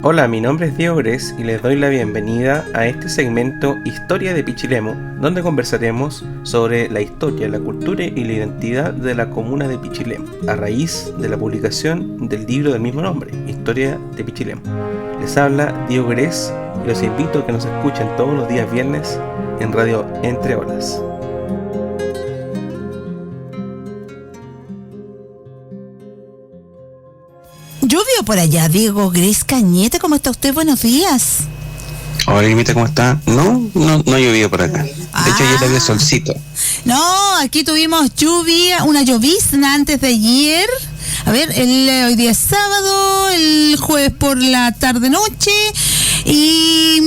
Hola, mi nombre es Diego Gres y les doy la bienvenida a este segmento Historia de Pichilemu, donde conversaremos sobre la historia, la cultura y la identidad de la comuna de Pichilemu, a raíz de la publicación del libro del mismo nombre, Historia de Pichilemu. Les habla Diego Gres y los invito a que nos escuchen todos los días viernes en Radio Entre Olas. Lluvia por allá, Diego Gres Cañete, ¿cómo está usted? Buenos días. Hola, Limita, ¿cómo está? No llovió por acá. De hecho, ayer había solcito. No, aquí tuvimos lluvia, una llovizna antes de ayer. A ver, hoy día es sábado, el jueves por la tarde-noche, y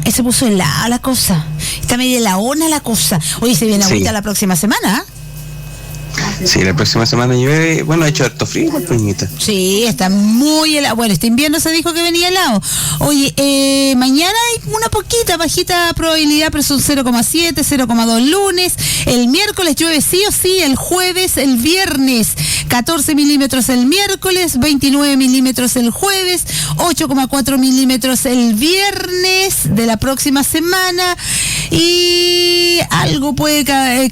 se puso helada la cosa. Está media helaona la cosa. Oye, se viene agüita la próxima semana, ¿eh? Sí, la próxima semana llueve. Bueno, ha hecho harto frío, Limita. Sí, está muy helado. Bueno, este invierno se dijo que venía helado. Oye, mañana hay una poquita, bajita probabilidad, pero son 0,7, 0,2 lunes. El miércoles llueve sí o sí, el jueves, el viernes. 14 milímetros el miércoles, 29 milímetros el jueves, 8,4 milímetros el viernes de la próxima semana. Y algo puede caer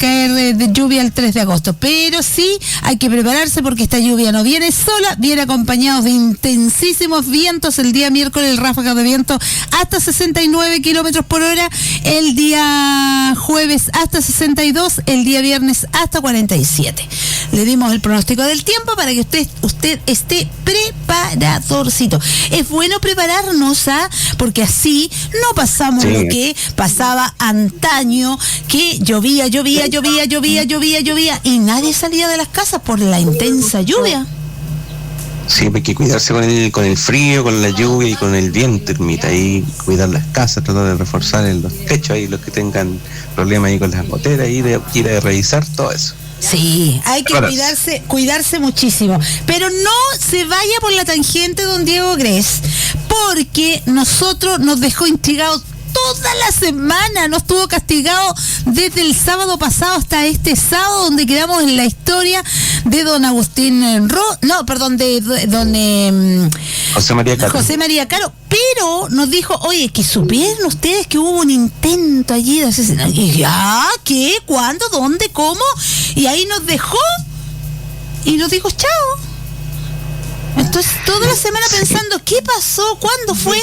de lluvia el 3 de agosto. Pero sí, hay que prepararse porque esta lluvia no viene sola, viene acompañado de intensísimos vientos. El día miércoles, ráfagas de viento hasta 69 kilómetros por hora. El día jueves hasta 62, el día viernes hasta 47. Le dimos el pronóstico del tiempo para que usted esté preparadorcito. Es bueno prepararnos, porque así no pasamos lo que pasaba antaño, que llovía y nadie salía de las casas por la intensa lluvia. Sí, hay que cuidarse con el frío, con la lluvia y con el viento, Ermita, y cuidar las casas, tratar de reforzar en los techos ahí, los que tengan problemas ahí con las goteras, ir a revisar todo eso. Sí, hay que cuidarse muchísimo. Pero no se vaya por la tangente, don Diego Gres, porque nosotros nos dejó intrigados toda la semana, nos tuvo castigado desde el sábado pasado hasta este sábado, donde quedamos en la historia de don Agustín de don José María Caro, pero nos dijo, oye, que supieron ustedes que hubo un intento allí de asesinato. Y ya, ¿qué? ¿Cuándo? ¿Dónde? ¿Cómo? Y ahí nos dejó y nos dijo chao. Entonces toda la semana pensando, ¿qué pasó? ¿Cuándo fue?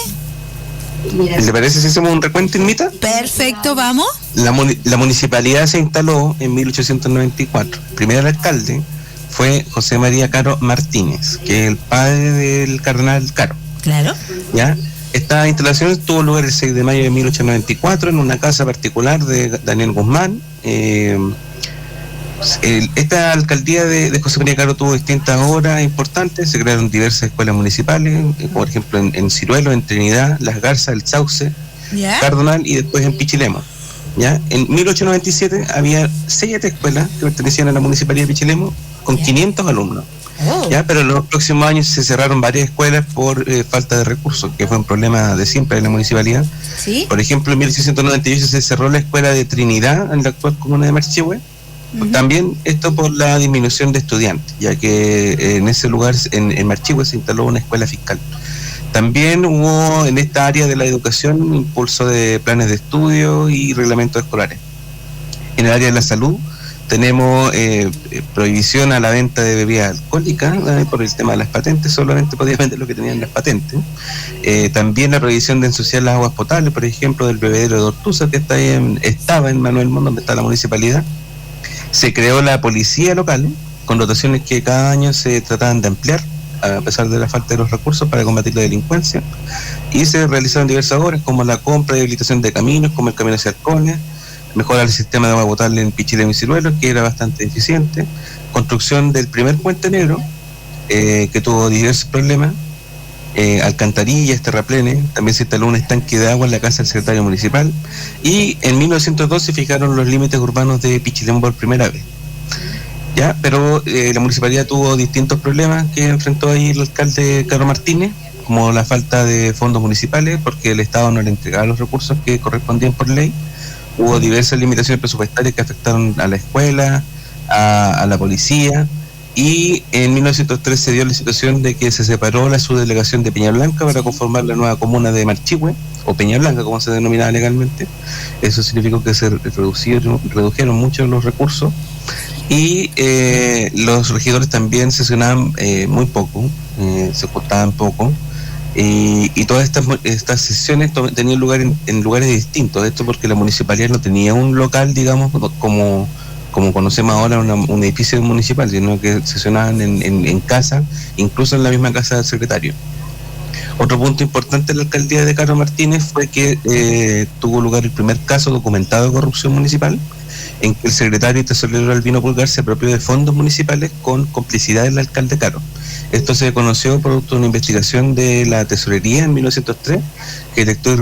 ¿Le parece si hacemos un recuento, Irmita? Perfecto, vamos. La municipalidad se instaló en 1894. El primer alcalde fue José María Caro Martínez, que es el padre del cardenal Caro. Claro. ¿Ya? Esta instalación tuvo lugar el 6 de mayo de 1894 en una casa particular de Daniel Guzmán. Esta alcaldía de José María Caro tuvo distintas obras importantes. Se crearon diversas escuelas municipales, por ejemplo en Ciruelo, en Trinidad, Las Garzas, El Sauce, Cardonal y después en Pichilemu. ¿Ya? En 1897 había 7 escuelas que pertenecían a la municipalidad de Pichilemu con 500 alumnos. ¿Ya? Pero en los próximos años se cerraron varias escuelas por falta de recursos, que fue un problema de siempre en la municipalidad. ¿Sí? Por ejemplo, en 1898 se cerró la escuela de Trinidad en la actual comuna de Marchihue. También esto por la disminución de estudiantes, ya que en ese lugar, en Marchihue, se instaló una escuela fiscal. También hubo en esta área de la educación un impulso de planes de estudio y reglamentos escolares. En el área de la salud tenemos prohibición a la venta de bebidas alcohólicas por el tema de las patentes, solamente podían vender lo que tenían las patentes. También la prohibición de ensuciar las aguas potables, por ejemplo, del bebedero de Ortuza, que estaba en Manuel Montt, donde está la municipalidad. Se creó la policía local, con dotaciones que cada año se trataban de ampliar, a pesar de la falta de los recursos para combatir la delincuencia, y se realizaron diversas obras, como la compra y habilitación de caminos, como el camino hacia Arcones, mejorar el sistema de agua potable en Pichilemu y Ciruelo, que era bastante eficiente, construcción del primer puente negro, que tuvo diversos problemas, alcantarillas, terraplenes. También se instaló un estanque de agua en la casa del secretario municipal, y en 1912 fijaron los límites urbanos de Pichilemu por primera vez. ¿Ya? Pero la municipalidad tuvo distintos problemas que enfrentó ahí el alcalde Caro Martínez, como la falta de fondos municipales, porque el Estado no le entregaba los recursos que correspondían por ley. Hubo diversas limitaciones presupuestarias que afectaron a la escuela, a la policía, y en 1903 se dio la situación de que se separó la subdelegación de Peña Blanca para conformar la nueva comuna de Marchihue, o Peña Blanca como se denominaba legalmente. Eso significó que se redujeron mucho los recursos y los regidores también sesionaban muy poco, se juntaban poco. Y todas estas sesiones tenían lugar en lugares distintos. Esto porque la municipalidad no tenía un local, digamos, como conocemos ahora, un edificio municipal, sino que sesionaban en casa, incluso en la misma casa del secretario. Otro punto importante de la alcaldía de Caro Martínez fue que tuvo lugar el primer caso documentado de corrupción municipal, en que el secretario y tesorero Albino Pulgar se apropió de fondos municipales con complicidad del alcalde Caro. Esto se conoció producto de una investigación de la tesorería en 1903, que detectó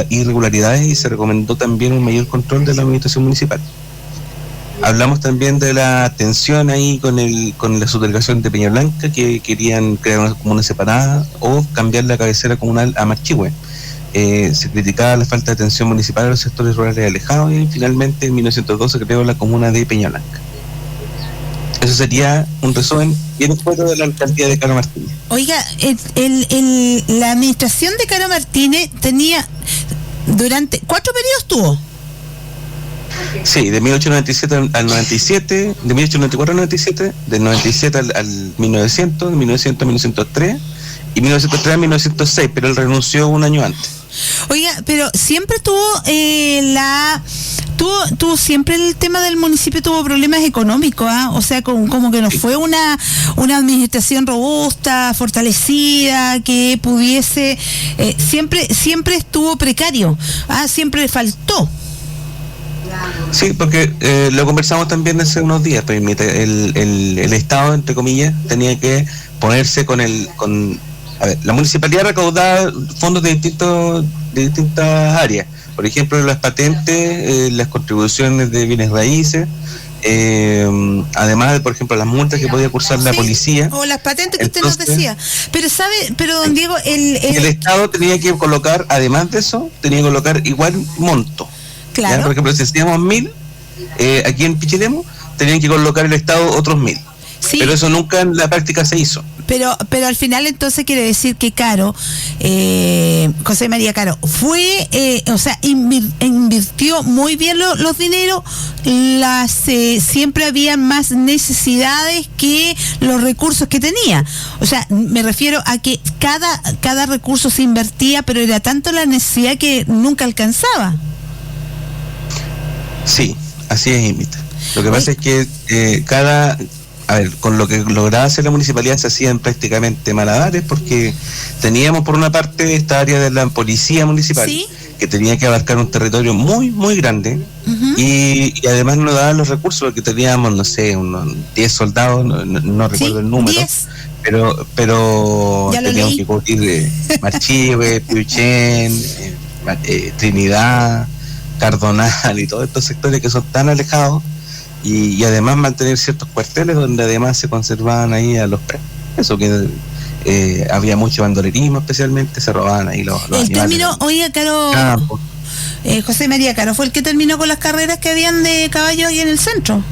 irregularidades y se recomendó también un mayor control de la administración municipal. Hablamos también de la tensión ahí con la subdelegación de Peña Blanca, que querían crear una comuna separada o cambiar la cabecera comunal a Marchihue. Se criticaba la falta de atención municipal a los sectores rurales alejados y finalmente en 1902 se creó la comuna de Peña Blanca. Eso sería un resumen bien escueto de la alcaldía de Caro Martínez. Oiga, la administración de Caro Martínez tenía durante 4 periodos tuvo. Sí, de 1897 al 97, de 1894 al 97, del 97 al 1900, de 1900 a 1903 y 1903 a 1906, pero él renunció un año antes. Oiga, pero siempre tuvo tuvo siempre el tema del municipio, tuvo problemas económicos, ¿eh? O sea, como que no fue una administración robusta, fortalecida, que pudiese, siempre estuvo precario, siempre le faltó. Sí, porque lo conversamos también hace unos días, permite, el Estado, entre comillas, tenía que ponerse a ver, la municipalidad recaudaba fondos de distintas áreas, por ejemplo las patentes, las contribuciones de bienes raíces, además de, por ejemplo, las multas que podía cursar la policía. O las patentes que entonces, usted nos decía. Pero don Diego, el Estado tenía que colocar, además de eso, tenía que colocar igual monto. Claro. ¿Ya? Por ejemplo, si hacíamos 1000, aquí en Pichilemu, tenían que colocar el Estado otros 1000. Sí. Pero eso nunca en la práctica se hizo. Pero al final entonces quiere decir que Caro, José María Caro, fue, invirtió muy bien los dineros, siempre había más necesidades que los recursos que tenía. O sea, me refiero a que cada recurso se invertía, pero era tanto la necesidad que nunca alcanzaba. Sí, así es, Imita. Lo que pasa es que con lo que lograba hacer la municipalidad se hacían prácticamente malabares, porque teníamos por una parte esta área de la policía municipal, ¿sí?, que tenía que abarcar un territorio muy, muy grande, uh-huh, y además no daban los recursos, porque teníamos, no sé, unos 10 soldados, no recuerdo el número, 10. Pero teníamos que cubrir Marchihue, Piuchén, Trinidad, Cardonal y todos estos sectores que son tan alejados, y además mantener ciertos cuarteles donde además se conservaban ahí a los presos, que había mucho bandolerismo, especialmente se robaban ahí los el animales. Terminó, oiga, Caro, José María Caro, ¿fue el que terminó con las carreras que habían de caballos ahí en el centro?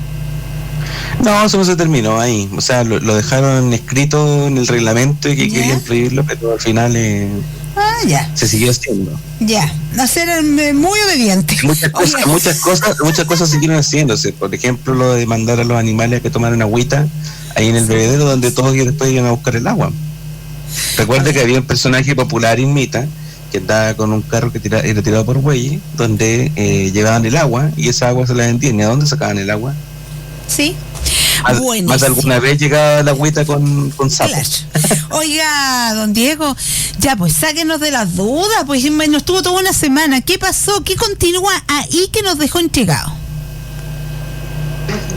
No, eso no se terminó ahí, o sea, lo dejaron escrito en el reglamento y que querían prohibirlo, pero al final se siguió haciendo. Ya, hacer muy obediente. Muchas cosas siguieron haciéndose. Por ejemplo, lo de mandar a los animales a que tomaran agüita ahí en el bebedero, donde todos después iban a buscar el agua. Recuerde que había un personaje popular, Inmita, que andaba con un carro que era tirado por bueyes, donde llevaban el agua y esa agua se la vendían. ¿Y a dónde sacaban el agua? Sí. Más alguna vez llegaba la agüita con sapo. Claro. Oiga, don Diego, ya pues sáquenos de las dudas, pues nos estuvo toda una semana. ¿Qué pasó? ¿Qué continúa ahí que nos dejó entregados?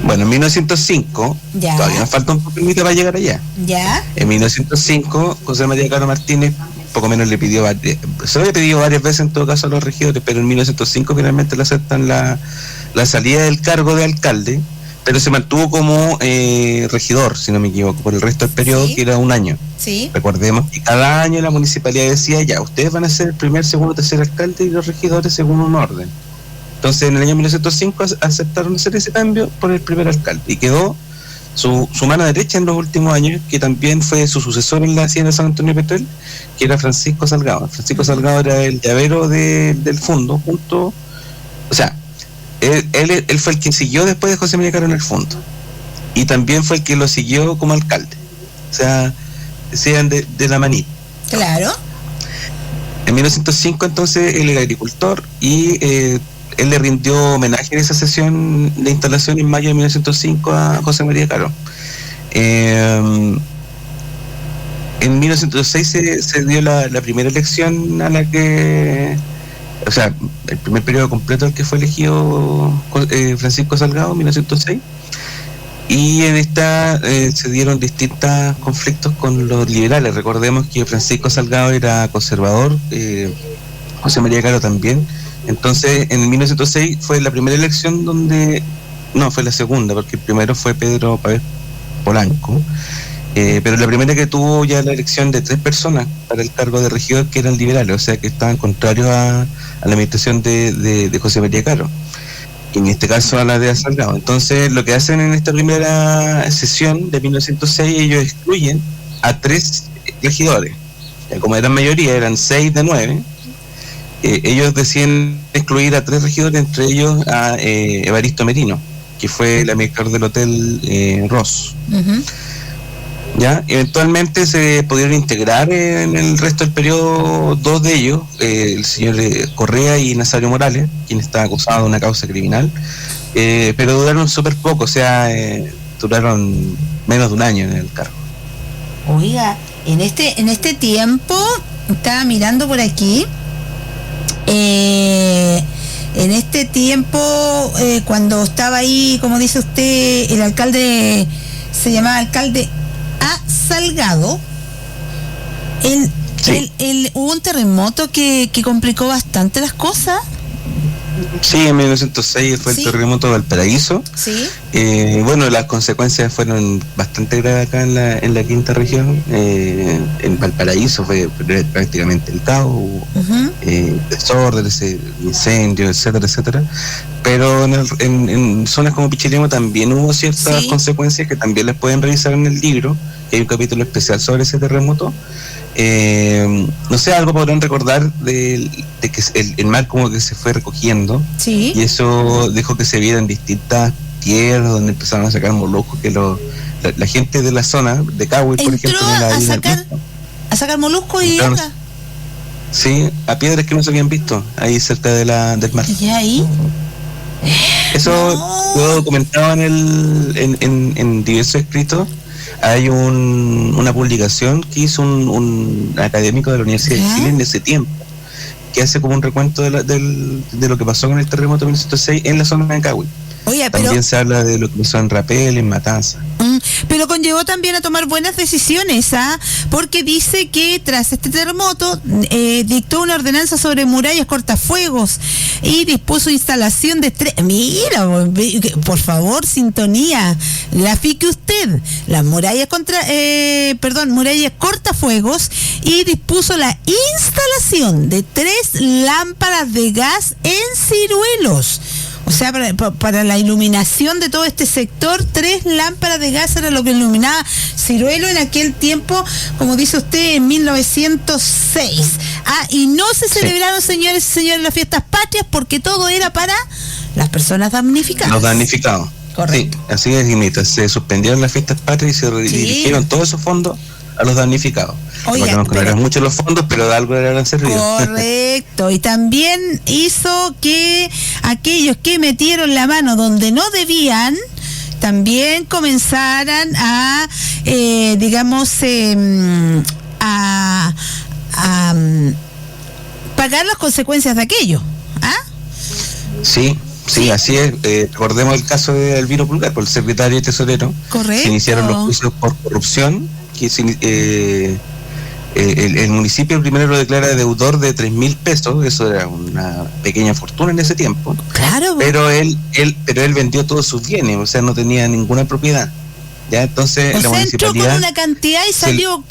Bueno, en 1905, todavía nos falta un poquito para llegar allá. Ya. En 1905, José María Caro Martínez, poco menos le pidió, se lo había pedido varias veces en todo caso a los regidores, pero en 1905 finalmente le aceptan la salida del cargo de alcalde, pero se mantuvo como regidor, si no me equivoco, por el resto del periodo, que era un año. Sí. Recordemos que cada año la municipalidad decía, ya, ustedes van a ser el primer, segundo, tercer alcalde y los regidores según un orden. Entonces en el año 1905 aceptaron hacer ese cambio por el primer alcalde y quedó su mano derecha en los últimos años, que también fue su sucesor en la hacienda de San Antonio de Petrel, que era Francisco Salgado. Francisco Salgado era el llavero del fondo, junto, o sea, él fue el que siguió después de José María Caro en el fondo, y también fue el que lo siguió como alcalde, o sea, sean de la manita. Claro. En 1905 entonces él era agricultor y él le rindió homenaje en esa sesión de instalación en mayo de 1905 a José María Caro. En 1906 se dio la primera elección a la que, o sea, el primer periodo completo al que fue elegido Francisco Salgado, 1906. Y en esta se dieron distintos conflictos con los liberales. Recordemos que Francisco Salgado era conservador, José María Caro también. Entonces, en 1906 fue la primera elección fue la segunda, porque el primero fue Pedro Pavés Polanco, pero la primera que tuvo ya la elección de 3 personas para el cargo de regidor que eran liberales, o sea que estaban contrarios a la administración de José María Caro, y en este caso a la de Salgado. Entonces, lo que hacen en esta primera sesión de 1906, ellos excluyen a 3 regidores, como eran mayoría, eran 6 de 9. Ellos deciden excluir a 3 regidores, entre ellos a Evaristo Merino, que fue el administrador del Hotel Ross. Uh-huh. ¿Ya? Eventualmente se pudieron integrar en el resto del periodo 2 de ellos, el señor Correa y Nazario Morales, quien está acusado de una causa criminal, pero duraron súper poco, o sea, duraron menos de un año en el cargo. Oiga, en este tiempo, estaba mirando por aquí, en este tiempo, cuando estaba ahí, como dice usted, el alcalde, se llamaba alcalde A. Salgado, hubo un terremoto que complicó bastante las cosas. Sí, en 1906 fue el terremoto de Valparaíso. Sí. Bueno, las consecuencias fueron bastante graves acá en la quinta región. En Valparaíso fue prácticamente el caos, uh-huh. Desórdenes, incendios, etcétera, etcétera. Pero en zonas como Pichilemu también hubo ciertas consecuencias que también las pueden revisar en el libro, que hay un capítulo especial sobre ese terremoto. No sé, algo podrán recordar de que el mar como que se fue recogiendo, y eso dejó que se vieran distintas tierras donde empezaron a sacar moluscos, que la gente de la zona de Cahuil, por ejemplo, a sacar moluscos y acá. Sí, a piedras que no se habían visto ahí cerca del mar. ¿Y ahí? Eso lo documentaba en diversos escritos. Hay una publicación que hizo un académico de la Universidad de Chile en ese tiempo, que hace como un recuento de lo que pasó con el terremoto de 1906 en la zona de Cahuil. También se habla de lo que pasó en Rapel, en Matanza. Pero conllevó también a tomar buenas decisiones, porque dice que tras este terremoto dictó una ordenanza sobre murallas cortafuegos y dispuso instalación de 3. Mira, por favor, sintonía, la fique usted, las murallas murallas cortafuegos, y dispuso la instalación de 3 lámparas de gas en Ciruelos. O sea, para la iluminación de todo este sector, 3 lámparas de gas era lo que iluminaba Ciruelo en aquel tiempo, como dice usted, en 1906. Y no se celebraron, señores y señores, las fiestas patrias, porque todo era para las personas damnificadas. Los damnificados. Correcto. Sí, así es, Dimitra. Se suspendieron las fiestas patrias y se dirigieron todos esos fondos a los damnificados. Oiga, no eran muchos los fondos, pero de algo le habrán servido. Correcto. Y también hizo que aquellos que metieron la mano donde no debían también comenzaran a pagar las consecuencias de aquello. Sí, así es. Recordemos el caso de Elviro Pulgar, por el secretario y tesorero. Correcto. Se iniciaron los juicios por corrupción, que el municipio primero lo declara deudor de 3.000 pesos, eso era una pequeña fortuna en ese tiempo. Claro. Pero él vendió todos sus bienes, o sea, no tenía ninguna propiedad. Ya, entonces la municipalidad entró con una cantidad y salió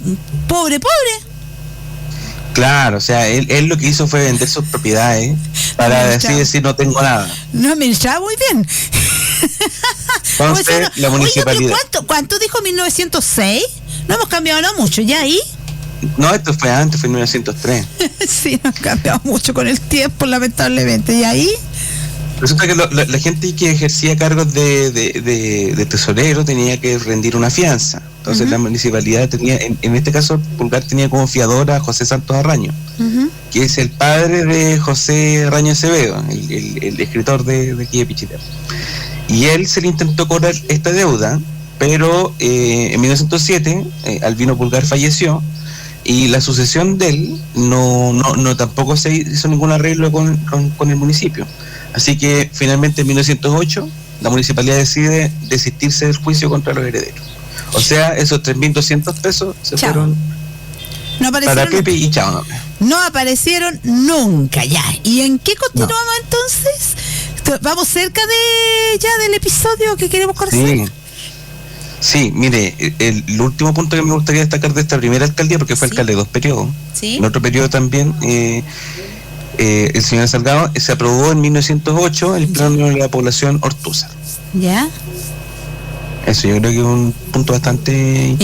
pobre. Claro, o sea, él lo que hizo fue vender sus propiedades para así decir no tengo nada. No, me está muy bien. Entonces, la municipalidad... Oye, ¿cuánto dijo 1906? No hemos cambiado nada mucho, ¿ya ahí? No, esto fue antes, fue en 1903. Sí, no ha cambiado mucho con el tiempo, lamentablemente. ¿Y ahí? Resulta que la gente que ejercía cargos de tesorero tenía que rendir una fianza. Entonces la municipalidad tenía, en este caso Pulgar tenía como fiador a José Santos Arraño, que es el padre de José Arraño Acevedo, el escritor de aquí de Pichilemu. Y él se le intentó cobrar esta deuda, pero en 1907 Albino Pulgar falleció y la sucesión de él no tampoco se hizo ningún arreglo con el municipio. Así que finalmente en 1908 la municipalidad decide desistirse del juicio contra los herederos. O sea, esos 3.200 pesos se fueron para Pepe y chao. No aparecieron nunca, ya. ¿Y en qué continuamos entonces? Vamos cerca del episodio que queremos conocer. Sí, mire, el último punto que me gustaría destacar de esta primera alcaldía, porque fue alcalde de 2 periodos, en otro periodo también, el señor Salgado, se aprobó en 1908 el plano de la población Ortúzar. ¿Ya? Eso yo creo que es un punto bastante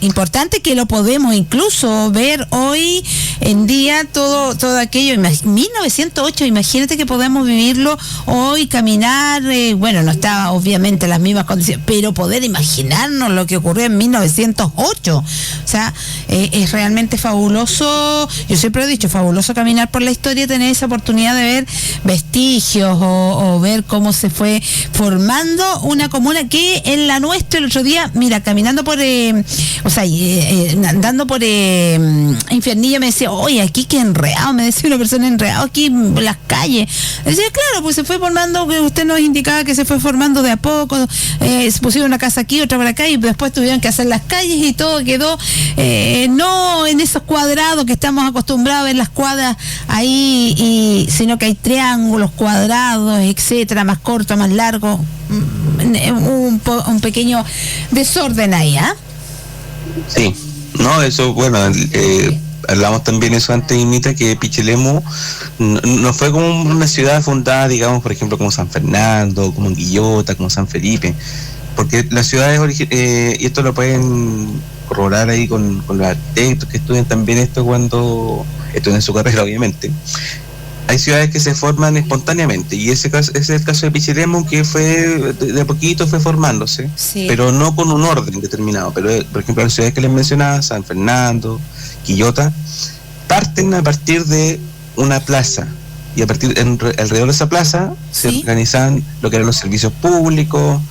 importante que lo podemos incluso ver hoy en día, todo aquello. 1908, imagínate que podemos vivirlo hoy, caminar, bueno, no estaba obviamente en las mismas condiciones, pero poder imaginarnos lo que ocurrió en 1908, o sea, es realmente fabuloso. Yo siempre he dicho, fabuloso caminar por la historia, tener esa oportunidad de ver vestigios o ver cómo se fue formando una comuna que en la nuestra el otro día, mira, caminando por, andando por Infiernillo, me decía, oye, aquí qué enredado, me decía una persona, enredado aquí en las calles. Decía, claro, pues se fue formando, que usted nos indicaba que se fue formando de a poco, se pusieron una casa aquí, otra por acá, y después tuvieron que hacer las calles y todo quedó, no en esos cuadrados que estamos acostumbrados a ver las cuadras ahí, sino que hay triángulos, cuadrados, etcétera, más corto, más largo. Un pequeño desorden ahí, ¿ah? Sí, no, eso, bueno, hablamos también eso antes, Imita, que Pichilemu no fue como una ciudad fundada, digamos, por ejemplo, como San Fernando, como Quillota, como San Felipe, porque las ciudades, y esto lo pueden corroborar ahí con los arquitectos que estudian también esto cuando estudian su carrera, obviamente. Hay ciudades que se forman espontáneamente, y ese es el caso de Pichilemu, que fue de a poquito fue formándose, pero no con un orden determinado. Pero por ejemplo, las ciudades que les mencionaba, San Fernando, Quillota, parten a partir de una plaza, y alrededor de esa plaza se organizan lo que eran los servicios públicos,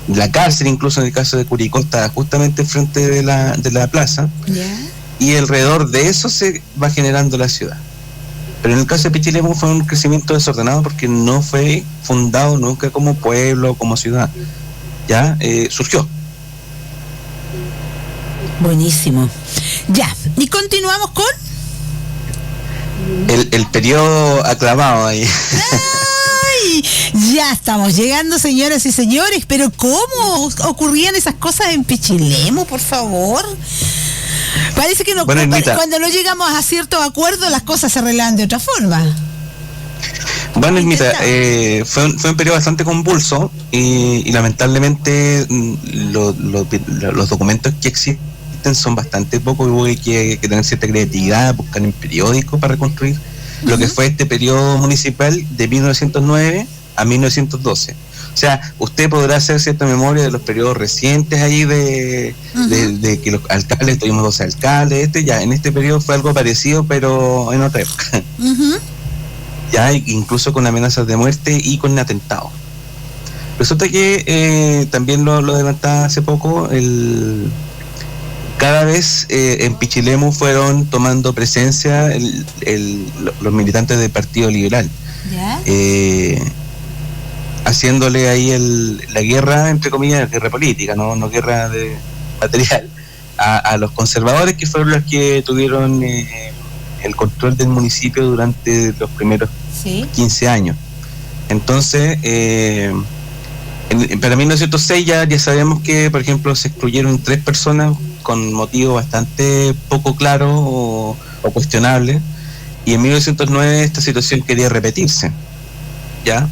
la cárcel, incluso en el caso de Curicó, está justamente frente de la plaza, y alrededor de eso se va generando la ciudad. Pero en el caso de Pichilemu fue un crecimiento desordenado porque no fue fundado nunca como pueblo, como ciudad. Ya surgió. Buenísimo. Ya, y continuamos con el periodo aclamado ahí. ¡Ay! Ya estamos llegando, señoras y señores, pero ¿cómo ocurrían esas cosas en Pichilemu, por favor? Parece que cuando no llegamos a ciertos acuerdos las cosas se arreglan de otra forma. Bueno, Ermita, fue un periodo bastante convulso y lamentablemente los documentos que existen son bastante pocos, y hubo que tener cierta creatividad, buscar en periódicos para reconstruir lo que fue este periodo municipal de 1909 a 1912. O sea, usted podrá hacer cierta memoria de los periodos recientes ahí de que los alcaldes, tuvimos 12 alcaldes, en este periodo fue algo parecido, pero en otra época. Ya, incluso con amenazas de muerte y con atentados. Resulta que también lo adelantaba hace poco, cada vez en Pichilemu fueron tomando presencia los militantes del Partido Liberal. Haciéndole ahí la guerra, entre comillas, guerra política, no guerra de material, a los conservadores, que fueron los que tuvieron el control del municipio durante los primeros 15 años. Entonces, para 1906 ya sabemos que, por ejemplo, se excluyeron 3 personas con motivos bastante poco claros o cuestionables, y en 1909 esta situación quería repetirse, ¿ya?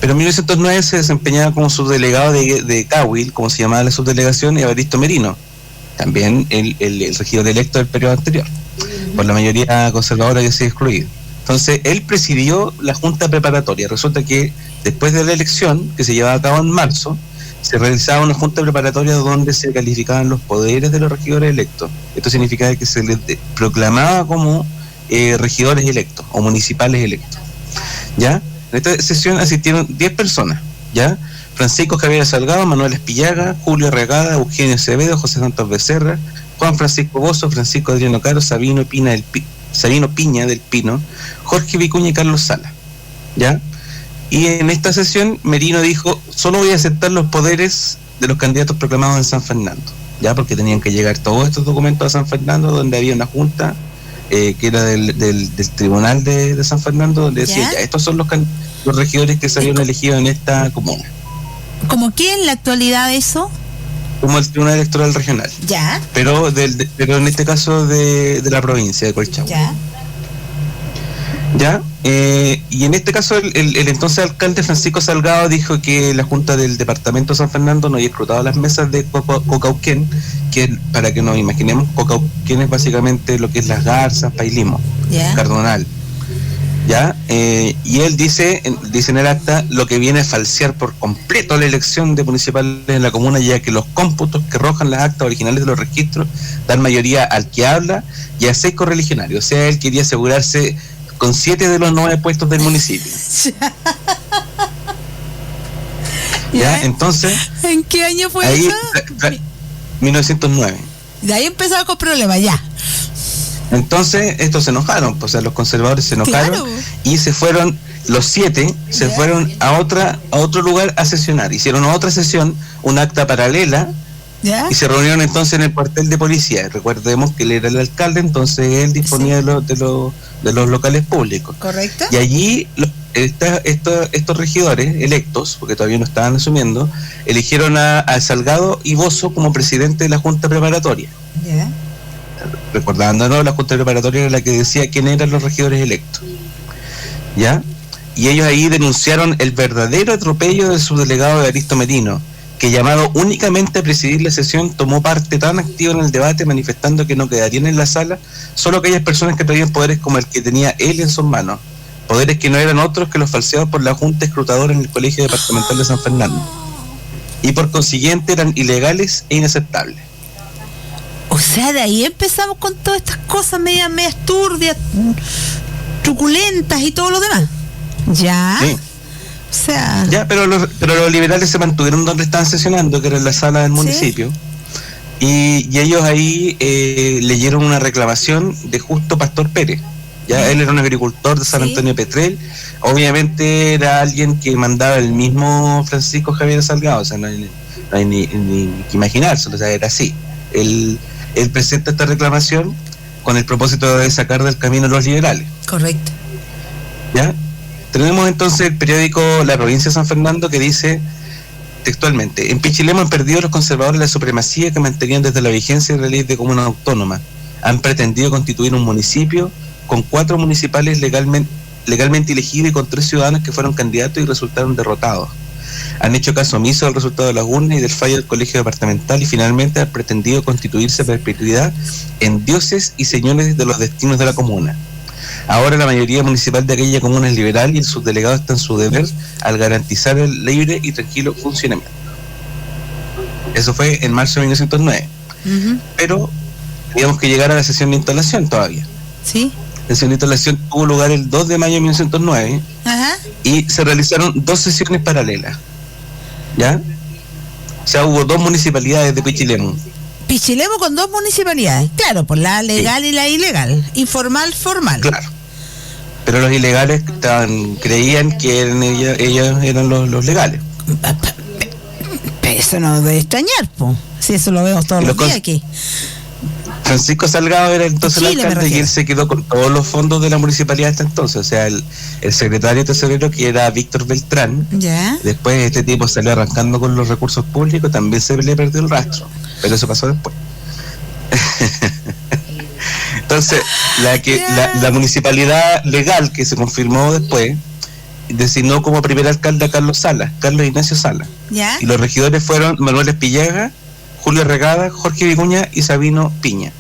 Pero en 1909 se desempeñaba como subdelegado de Cahuil, como se llamaba la subdelegación, Evaristo Merino, también el regidor electo del periodo anterior, por la mayoría conservadora que se ha excluido. Entonces, él presidió la junta preparatoria. Resulta que después de la elección, que se llevaba a cabo en marzo, se realizaba una junta preparatoria donde se calificaban los poderes de los regidores electos. Esto significaba que se les proclamaba como regidores electos o municipales electos. ¿Ya? En esta sesión asistieron 10 personas, ¿ya? Francisco Javier Salgado, Manuel Espillaga, Julio Regada, Eugenio Acevedo, José Santos Becerra, Juan Francisco Bozo, Francisco Adriano Caro, Sabino Piña del Pino, Jorge Vicuña y Carlos Sala, ¿ya? Y en esta sesión Merino dijo: solo voy a aceptar los poderes de los candidatos proclamados en San Fernando, ¿ya? Porque tenían que llegar todos estos documentos a San Fernando, donde había una junta que era del Tribunal de San Fernando, donde decía: ya, estos son los regidores que se habían elegido en esta comuna. ¿Cómo qué en la actualidad eso? Como el Tribunal Electoral Regional. Ya. Pero en este caso de la provincia de Colchagua. Ya. ¿Ya? Y en este caso el entonces alcalde Francisco Salgado dijo que la Junta del Departamento de San Fernando no había escrutado las mesas de Cocauquén, que para que nos imaginemos, Cocauquén es básicamente lo que es Las Garzas, Pailimo, Cardonal. ¿Ya? Y él dice en el acta: lo que viene a falsear por completo la elección de municipales en la comuna, ya que los cómputos que arrojan las actas originales de los registros dan mayoría al que habla y a 6 correligionarios. O sea, él quería asegurarse con 7 de los 9 puestos del municipio. ¿Ya? Entonces, ¿en qué año fue ahí, eso? 1909. De ahí empezaba con problemas, ya. Entonces, estos se enojaron, pues, o sea, los conservadores se enojaron, claro. Y se fueron, los 7, se fueron a otro lugar a sesionar. Hicieron otra sesión, un acta paralela, y se reunieron entonces en el cuartel de policía. Recordemos que él era el alcalde, entonces él disponía de los locales públicos. Correcto. Y allí estos regidores electos, porque todavía no estaban asumiendo, eligieron a Salgado y Bozo como presidente de la Junta Preparatoria. Recordándonos, la Junta Preparatoria era la que decía quién eran los regidores electos. ¿Ya? Y ellos ahí denunciaron el verdadero atropello del subdelegado Evaristo Merino, que, llamado únicamente a presidir la sesión, tomó parte tan activa en el debate, manifestando que no quedarían en la sala solo aquellas personas que traían poderes como el que tenía él en sus manos, poderes que no eran otros que los falseados por la Junta Escrutadora en el Colegio Departamental de San Fernando, y por consiguiente eran ilegales e inaceptables. O sea, de ahí empezamos con todas estas cosas medias turbias, truculentas y todo lo demás. ¿Ya? Sí. O sea... Ya, pero los liberales se mantuvieron donde estaban sesionando, que era en la sala del municipio. ¿Sí? Y ellos ahí leyeron una reclamación de Justo Pastor Pérez. Ya, él era un agricultor de San Antonio Petrel. Obviamente era alguien que mandaba el mismo Francisco Javier Salgado. O sea, no hay ni que imaginarse, o sea, era así. Él presenta esta reclamación con el propósito de sacar del camino a los liberales. Correcto. ¿Ya? Tenemos entonces el periódico La Provincia de San Fernando, que dice textualmente: en Pichilemu han perdido los conservadores la supremacía que mantenían desde la vigencia de la ley de comuna autónoma. Han pretendido constituir un municipio con 4 municipales legalmente elegidos y con 3 ciudadanos que fueron candidatos y resultaron derrotados. Han hecho caso omiso del resultado de las urnas y del fallo del colegio departamental, y finalmente han pretendido constituirse a perpetuidad en dioses y señores de los destinos de la comuna. Ahora la mayoría municipal de aquella comuna es liberal y el subdelegado está en su deber al garantizar el libre y tranquilo funcionamiento. Eso fue en marzo de 1909. Pero teníamos que llegar a la sesión de instalación todavía. Sí. La sesión de instalación tuvo lugar el 2 de mayo de 1909. Ajá. Y se realizaron 2 sesiones paralelas. ¿Ya? O sea, hubo 2 municipalidades de Pichilemu. Pichilemu con 2 municipalidades, claro, por la legal y la ilegal, informal, formal. Claro. Pero los ilegales creían que ellos eran los legales. Pero eso no debe extrañar, po. Si eso lo vemos todos los días aquí. Francisco Salgado era entonces el alcalde, y él se quedó con todos los fondos de la municipalidad hasta entonces. O sea, el secretario tesorero, que era Víctor Beltrán, después este tipo salió arrancando con los recursos públicos, también se le perdió el rastro, pero eso pasó después. Entonces, la municipalidad legal que se confirmó después designó como primer alcalde a Carlos Ignacio Sala. ¿Ya? Y los regidores fueron Manuel Espillaga, Julio Regada, Jorge Vicuña y Sabino Piña.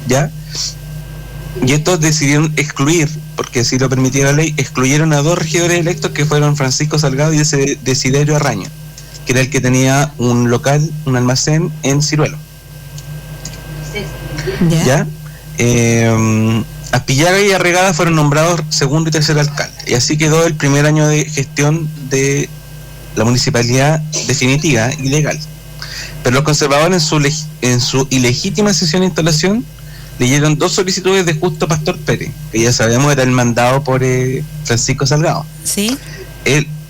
¿Ya? Y estos decidieron excluir, porque así lo permitía la ley, excluyeron a 2 regidores electos que fueron Francisco Salgado y Desiderio Arraño, que era el que tenía un local, un almacén en Ciruelo. ¿Ya? Aspillaga y Arregada fueron nombrados segundo y tercer alcalde, y así quedó el primer año de gestión de la municipalidad definitiva y legal. Pero los conservadores en su ilegítima sesión de instalación leyeron 2 solicitudes de Justo Pastor Pérez, que ya sabemos era el mandado por Francisco Salgado. Sí.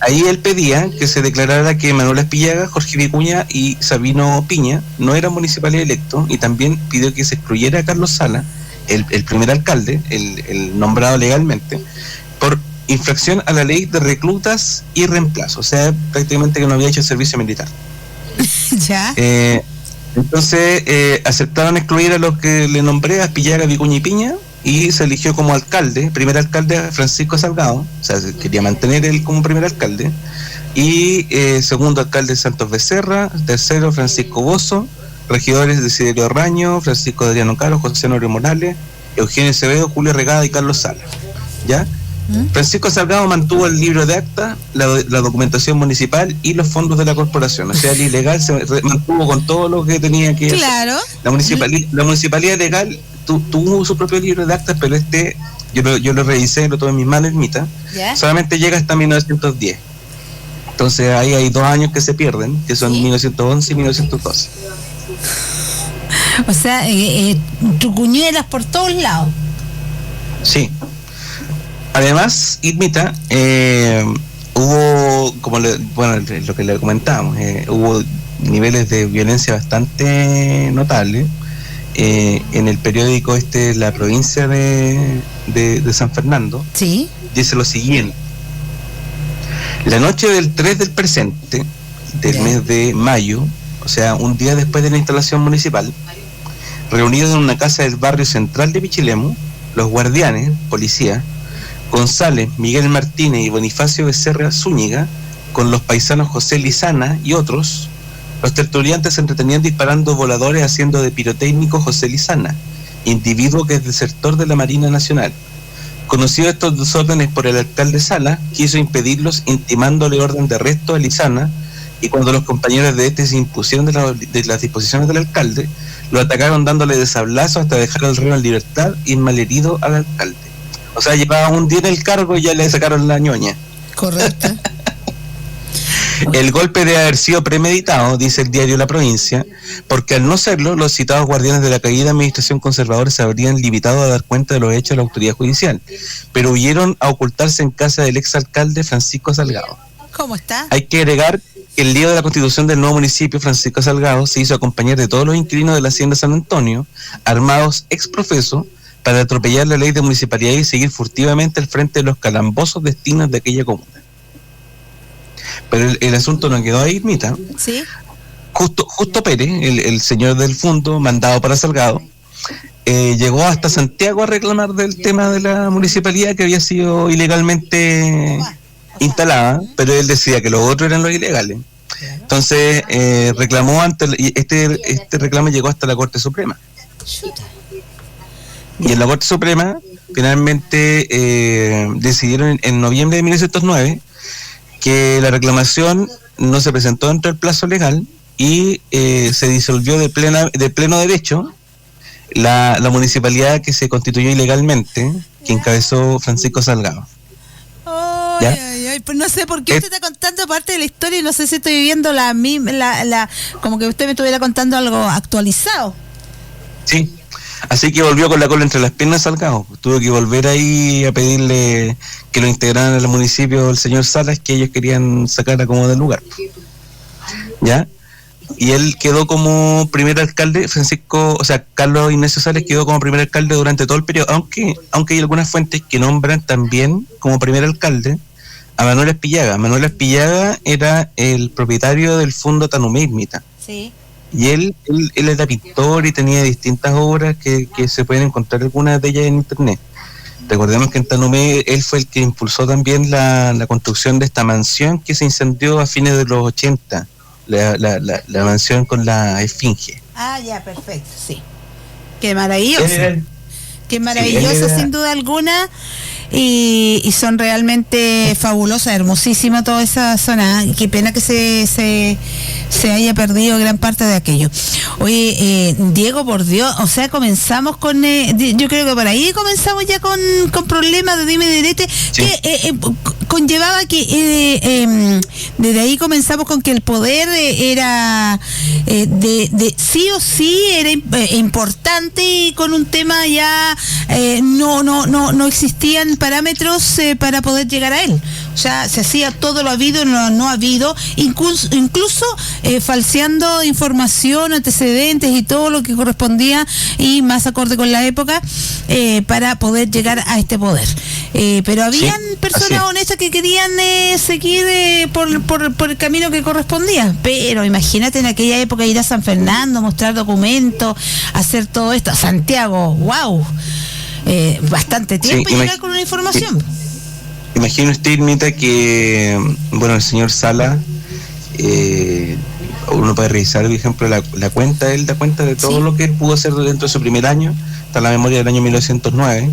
Ahí él pedía que se declarara que Manuel Espillaga, Jorge Vicuña y Sabino Piña no eran municipales electos, y también pidió que se excluyera a Carlos Sala, el primer alcalde, el nombrado legalmente, por infracción a la ley de reclutas y reemplazo, o sea, prácticamente que no había hecho servicio militar. Ya. Entonces aceptaron excluir a los que le nombré, a Espillaga, Vicuña y Piña, y se eligió como alcalde, primer alcalde, a Francisco Salgado, o sea, se quería mantener él como primer alcalde, y segundo alcalde Santos Becerra, tercero Francisco Bozo, regidores Desiderio Arraño, Francisco Adriano Caro, José Honorio Morales, Eugenio Acevedo, Julio Regada y Carlos Sala. ¿Ya? Francisco Salgado mantuvo el libro de acta, la documentación municipal y los fondos de la corporación, o sea, el ilegal se mantuvo con todo lo que tenía que hacer. Claro. La municipalidad legal tuvo su propio libro de actas, pero yo lo revisé, lo tuve en mis manos, solamente llega hasta 1910. Entonces ahí hay 2 años que se pierden, que son 1911 y 1912. O sea, trucuñuelas por todos lados. Sí. Además, Irmita, hubo, lo que le comentábamos, hubo niveles de violencia bastante notables. En el periódico La Provincia de San Fernando, sí, dice lo siguiente: la noche del 3 del presente, del mes de mayo, o sea, un día después de la instalación municipal, reunidos en una casa del barrio central de Pichilemu, los guardianes, policía, González, Miguel Martínez y Bonifacio Becerra Zúñiga, con los paisanos José Lizana y otros, los tertuliantes se entretenían disparando voladores haciendo de pirotécnico José Lizana, individuo que es desertor de la Marina Nacional. Conocido estos desórdenes por el alcalde Sala, quiso impedirlos intimándole orden de arresto a Lizana, y cuando los compañeros de este se impusieron de las disposiciones del alcalde, lo atacaron dándole de sablazo hasta dejar al reo en libertad y malherido al alcalde. O sea, llevaba un día en el cargo y ya le sacaron la ñoña. Correcto. El golpe debe haber sido premeditado, dice el diario La Provincia, porque al no serlo, los citados guardianes de la caída administración conservadora se habrían limitado a dar cuenta de los hechos a la autoridad judicial, pero huyeron a ocultarse en casa del exalcalde Francisco Salgado. ¿Cómo está? Hay que agregar que el día de la constitución del nuevo municipio, Francisco Salgado se hizo acompañar de todos los inquilinos de la hacienda San Antonio, armados ex profeso, para atropellar la ley de municipalidad y seguir furtivamente al frente de los calambosos destinos de aquella comuna. Pero el asunto no quedó ahí, Irmita. Sí. Justo Pérez, el señor del fondo mandado para Salgado, llegó hasta Santiago a reclamar del tema de la municipalidad que había sido ilegalmente instalada, pero él decía que los otros eran los ilegales. Entonces reclamó este reclamo llegó hasta la Corte Suprema. Y en la Corte Suprema finalmente decidieron en noviembre de 1909 que la reclamación no se presentó dentro del plazo legal y se disolvió de pleno derecho la municipalidad que se constituyó ilegalmente, que encabezó Francisco Salgado. Ay, pues no sé por qué usted está contando parte de la historia y no sé si estoy viviendo como que usted me estuviera contando algo actualizado. Sí. Así que volvió con la cola entre las piernas Salgado. Tuvo que volver ahí a pedirle que lo integraran al municipio el señor Salas, que ellos querían sacar a como del lugar. ¿Ya? Y él quedó como primer alcalde, Carlos Ignacio Salas quedó como primer alcalde durante todo el periodo, aunque hay algunas fuentes que nombran también como primer alcalde a Manuel Espillaga. Manuel Espillaga era el propietario del fondo Tanumé Irmita. Sí. Y él era pintor y tenía distintas obras que se pueden encontrar algunas de ellas en internet. Recordemos que en Tanumé él fue el que impulsó también la construcción de esta mansión que se incendió a fines de los 80, la mansión con la esfinge. Ah, ya, perfecto, sí. Qué maravilloso. Qué maravilloso, sin duda alguna. Y son realmente fabulosas, hermosísima toda esa zona. Qué pena que se haya perdido gran parte de aquello. Oye, Diego, por Dios, o sea, comenzamos con yo creo que por ahí comenzamos ya con problemas de dime y direte, sí. Que conllevaba que desde ahí comenzamos con que el poder era de sí o sí era importante, y con un tema ya no existían parámetros para poder llegar a él. O sea, se hacía todo lo habido y lo no habido, incluso falseando información, antecedentes y todo lo que correspondía y más acorde con la época, para poder llegar a este poder. Pero habían personas honestas que querían seguir por el camino que correspondía. Pero imagínate en aquella época ir a San Fernando, mostrar documentos, hacer todo esto. Santiago, wow. Bastante tiempo y llegar con una información. Imagina usted, Irmita, que el señor Sala, uno puede revisar, por ejemplo, la cuenta, él da cuenta de todo lo que él pudo hacer dentro de su primer año, está en la memoria del año 1909,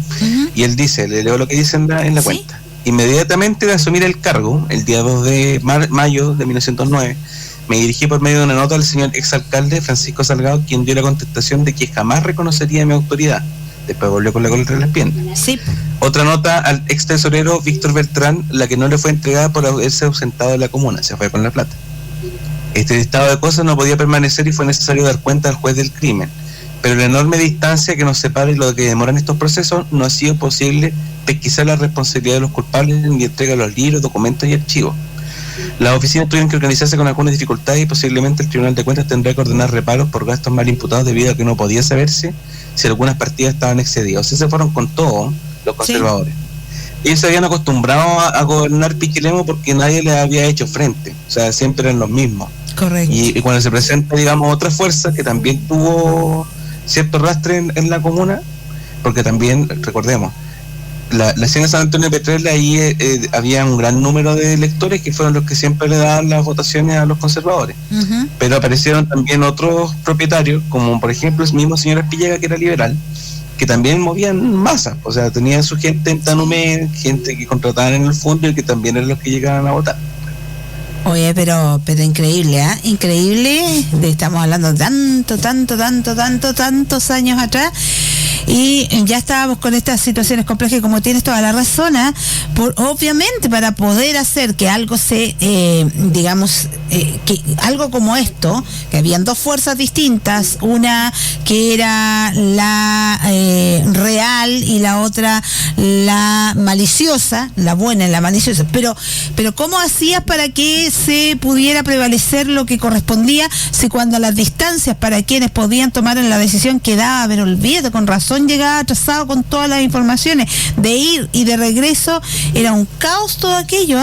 y él dice, le leo lo que dice en la cuenta. Inmediatamente de asumir el cargo, el día 2 de mayo de 1909, me dirigí por medio de una nota al señor exalcalde Francisco Salgado, quien dio la contestación de que jamás reconocería mi autoridad. Después volvió con la cola entre las piernas. Sí. Otra nota al ex tesorero Víctor Beltrán, la que no le fue entregada por haberse ausentado de la comuna, se fue con la plata. Este estado de cosas no podía permanecer y fue necesario dar cuenta al juez del crimen, pero la enorme distancia que nos separa y lo que demoran estos procesos, no ha sido posible pesquisar la responsabilidad de los culpables ni entrega los libros, documentos y archivos. Las oficinas tuvieron que organizarse con algunas dificultades y posiblemente el Tribunal de Cuentas tendrá que ordenar reparos por gastos mal imputados debido a que no podía saberse si algunas partidas estaban excedidas. O sea, se fueron con todo los conservadores. Ellos se habían acostumbrado a gobernar Pichilemu porque nadie les había hecho frente. O sea, siempre eran los mismos. Correcto. Y cuando se presenta, digamos, otra fuerza que también tuvo cierto rastre en la comuna, porque también, recordemos, la hacienda San Antonio de Petrel, ahí había un gran número de electores que fueron los que siempre le daban las votaciones a los conservadores. Uh-huh. Pero aparecieron también otros propietarios, como por ejemplo el mismo señor Espillega, que era liberal, que también movían masas, o sea, tenían su gente en Tanumé, gente que contrataban en el fondo y que también eran los que llegaban a votar. Oye, pero increíble, ¿eh? Increíble, estamos hablando de tantos años atrás, y ya estábamos con estas situaciones complejas, y como tienes toda la razón, obviamente para poder hacer que algo que algo como esto, que habían dos fuerzas distintas, una que era la real y la otra la maliciosa, la buena y la maliciosa, pero ¿cómo hacías para que se pudiera prevalecer lo que correspondía, si cuando las distancias para quienes podían tomar la decisión quedaba, pero olvídate, con razón llegaba atrasado con todas las informaciones de ir y de regreso, era un caos todo aquello,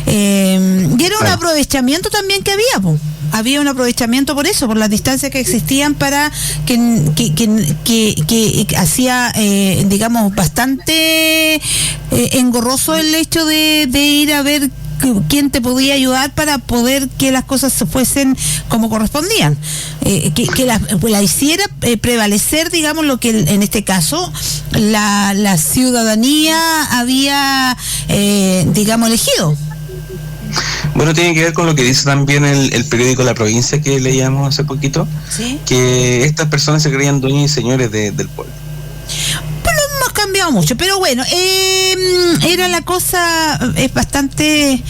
y era un aprovechamiento también que había un aprovechamiento por eso, por las distancias que existían, para que hacía digamos bastante engorroso el hecho de ir a ver quién te podía ayudar para poder que las cosas se fuesen como correspondían, que la hiciera prevalecer, digamos, lo que en este caso la ciudadanía había digamos elegido. Bueno, tiene que ver con lo que dice también el periódico La Provincia, que leíamos hace poquito, ¿sí? Que estas personas se creían dueños y señores del pueblo. Pero hemos cambiado mucho, pero bueno, era la cosa, es bastante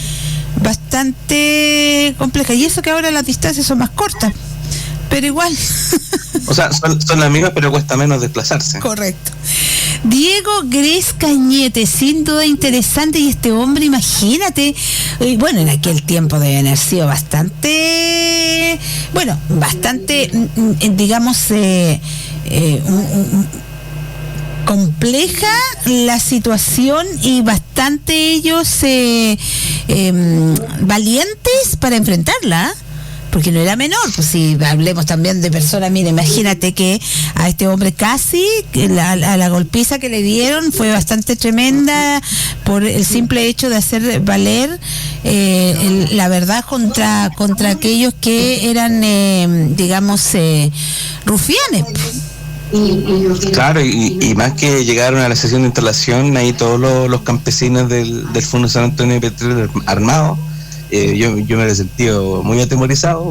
compleja, y eso que ahora las distancias son más cortas, pero igual. O sea, son las mismas, pero cuesta menos desplazarse. Correcto. Diego Gres Cañete, sin duda interesante, y este hombre, imagínate, bueno, en aquel tiempo debe haber sido bastante, digamos, compleja la situación, y bastante ellos valientes para enfrentarla. porque no era menor, pues si hablemos también de personas, mira, imagínate que a este hombre casi, que la golpiza que le dieron fue bastante tremenda por el simple hecho de hacer valer la verdad contra aquellos que eran, rufianes. Claro, y más que llegaron a la sesión de instalación, ahí todos los campesinos del Fondo San Antonio de Petróleo armados, yo me he sentido muy atemorizado.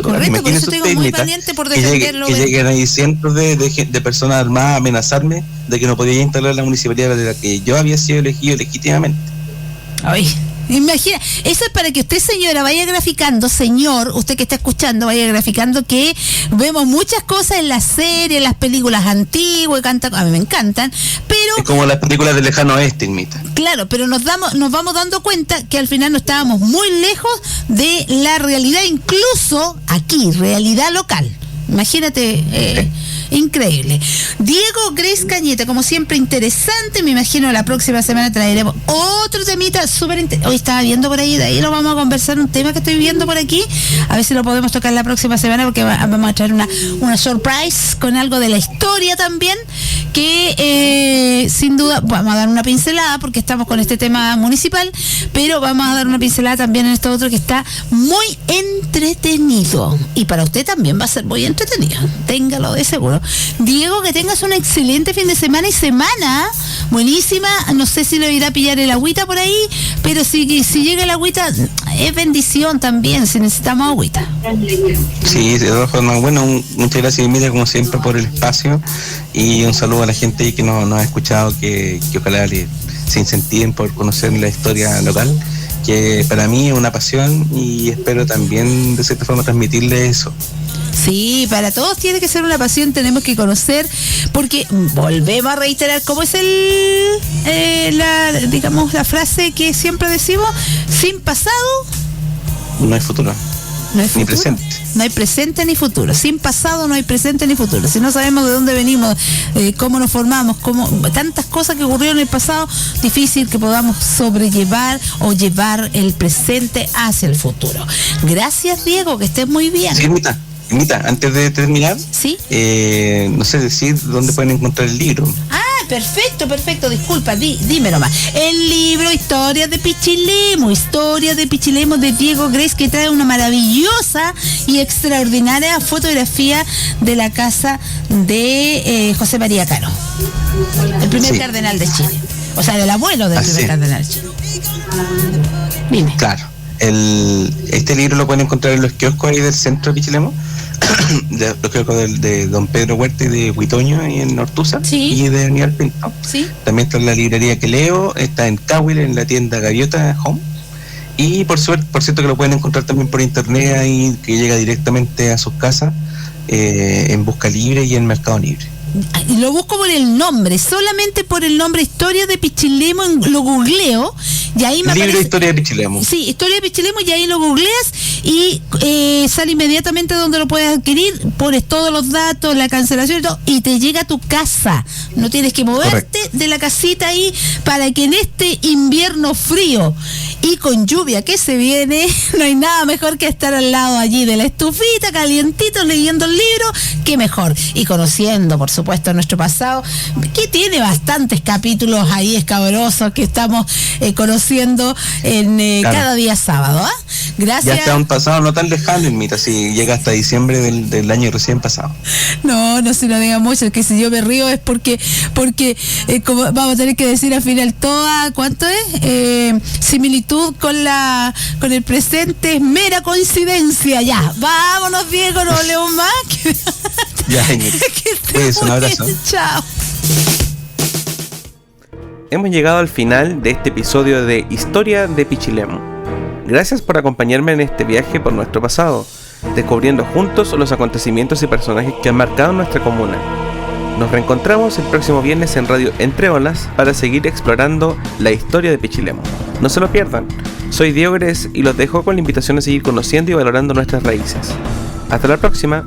Correcto, por eso tengo muy valiente por defenderlo. Que lleguen ahí cientos de personas armadas a amenazarme de que no podía instalar la municipalidad de la que yo había sido elegido legítimamente. Ay, imagina, eso es para que usted, señora, vaya graficando, señor, usted que está escuchando, vaya graficando que vemos muchas cosas en las series, en las películas antiguas, a mí me encantan, pero... Es como las películas del lejano oeste, imita. Claro, pero nos vamos dando cuenta que al final no estábamos muy lejos de la realidad, incluso aquí, realidad local. Imagínate, increíble. Diego Grace Cañete, como siempre, interesante. Me imagino la próxima semana traeremos otro temita súper interesante. Hoy estaba viendo por ahí, de ahí lo vamos a conversar, un tema que estoy viendo por aquí. A ver si lo podemos tocar la próxima semana, porque vamos a traer una surprise con algo de la historia también, que sin duda vamos a dar una pincelada, porque estamos con este tema municipal, pero vamos a dar una pincelada también en esto otro que está muy entretenido. Y para usted también va a ser muy entretenido, téngalo de seguro. Diego, que tengas un excelente fin de semana y semana buenísima. No sé si lo irá a pillar el agüita por ahí, pero si llega el agüita es bendición también, si necesitamos agüita. Sí, de todas formas, bueno, muchas gracias, Emilia, como siempre, por el espacio, y un saludo a la gente que nos ha escuchado, que ojalá se incentiven por conocer la historia local, que para mí es una pasión, y espero también de cierta forma transmitirle eso. Sí, para todos tiene que ser una pasión, tenemos que conocer, porque volvemos a reiterar cómo es la frase que siempre decimos: sin pasado no hay futuro. No hay futuro, ni presente. No hay presente ni futuro. Sin pasado no hay presente ni futuro. Si no sabemos de dónde venimos, cómo nos formamos, tantas cosas que ocurrieron en el pasado, difícil que podamos sobrellevar o llevar el presente hacia el futuro. Gracias, Diego, que estés muy bien. Sí, Mita, antes de terminar, ¿sí? No sé decir dónde pueden encontrar el libro. Perfecto, disculpa, dime nomás. El libro Historias de Pichilemu de Diego Grace, que trae una maravillosa y extraordinaria fotografía de la casa de José María Caro, el primer cardenal de Chile, o sea, del abuelo del primer cardenal de Chile. Dime. Claro, este libro lo pueden encontrar en los kioscos ahí del centro de Pichilemu, los kioscos de Don Pedro Huerta y de Huitoño ahí en Ortuza, ¿sí? Y de Daniel Pinto. ¿Sí? También está en la librería que leo, está en Cahuil, en la tienda Gaviota Home, y por cierto que lo pueden encontrar también por internet ahí, que llega directamente a sus casas, en Busca Libre y en Mercado Libre. Lo busco por el nombre, solamente por el nombre Historia de Pichilemu, lo googleo y ahí me aparece. Historia de Pichilemu. Sí, Historia de Pichilemu, y ahí lo googleas y sale inmediatamente donde lo puedes adquirir, pones todos los datos, la cancelación y todo, y te llega a tu casa. No tienes que moverte. Correcto. De la casita ahí, para que en este invierno frío y con lluvia que se viene, no hay nada mejor que estar al lado allí de la estufita, calientito, leyendo el libro, qué mejor. Y conociendo, por supuesto, nuestro pasado, que tiene bastantes capítulos ahí escabrosos que estamos conociendo en claro, cada día sábado. Gracias. Ya está un pasado no tan lejano, Mita, si llega hasta diciembre del año recién pasado. No se lo diga mucho, que si yo me río es porque como vamos a tener que decir al final toda, ¿cuánto es? Similitud con el presente es mera coincidencia. Ya, vámonos, Diego, no hablemos más. Ya, pues, un abrazo. Chao. Hemos llegado al final de este episodio de Historia de Pichilemu. Gracias por acompañarme en este viaje por nuestro pasado, descubriendo juntos los acontecimientos y personajes que han marcado nuestra comuna. Nos reencontramos el próximo viernes en Radio Entre Olas para seguir explorando la historia de Pichilemu. No se lo pierdan. Soy Diego Grace y los dejo con la invitación a seguir conociendo y valorando nuestras raíces. Hasta la próxima.